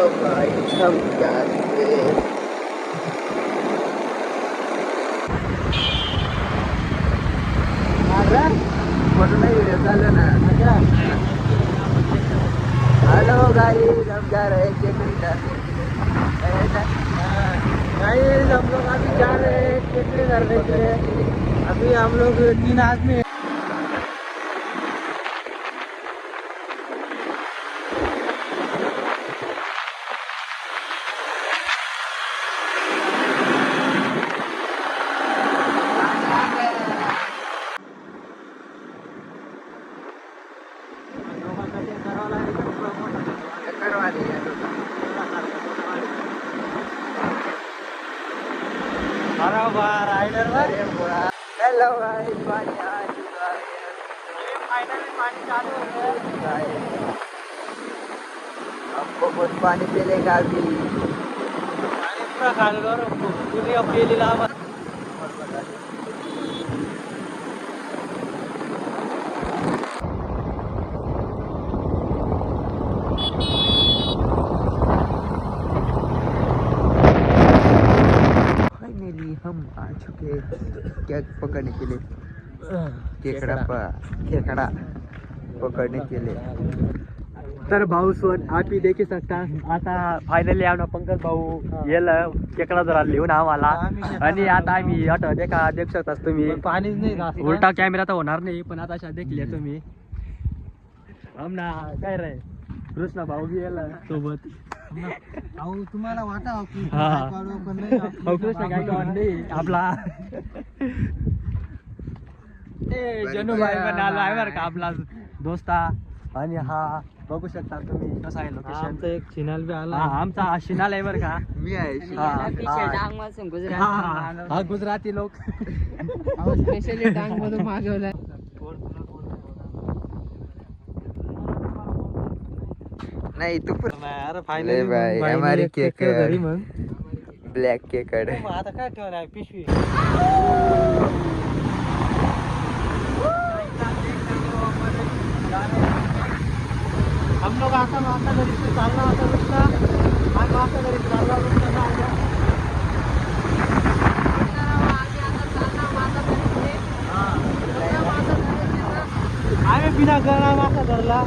Hello guys, हम जा रहे हैं। फोटो नहीं वीडियो चालू ना। हेलो गाइस, हम जा रहे हैं केकड़ी करने के लिए। गाइस हम लोग अभी जा रहे हैं केकड़ी करने के लिए। अभी हम लोग 3 आदमी हैं। करवा दिया। हेलो गाइस, पानी आ चुका है। फाइनली पानी चालू हो गया है। हमको बहुत पानी मिलेगा अभी। पानी पूरा खा लो और पूरी अब पी लीला मत। फाइनली हम आ चुके क्या पकड़ने के लिए, खेकड़ा पकड़ने के लिए। तर भाऊ सोन आप देखू शकता आता फायनली आमना पंकज भाऊ येला केकडा जरा लिहून आम्हाला आणि आता आम्ही आता देखू शकता तुम्ही पाणीच नाही उलटा कॅमेरा तर होणार नाही पण आता अशा देखले तुम्ही आमना काय रे कृष्णा भाऊ बी येला सोबत अहो तुम्हाला वाटा पण नाही कृष्णा काय नाही आपला जनू भाई बनाला आहे बरं का आपला दोस्ता आणि हा बघू शकता तुम्ही कसं आहे लोकेशन. आमचा एक शिनाल बी आला. आमचा हा शिनाल आहे बरं का. मी आहे हा गुजराती लोक स्पेशली डांग मधून मागवलाय. नहीं तू यार ले भाई, हमारी केक घरी मग ब्लॅक केकड. आता काय ठेवणार आहे पिशवी. हम लोग आता घरी से चालना आता रुसला आणि आता घरी चालला रुसला आम्ही बिना गळा मासा धरला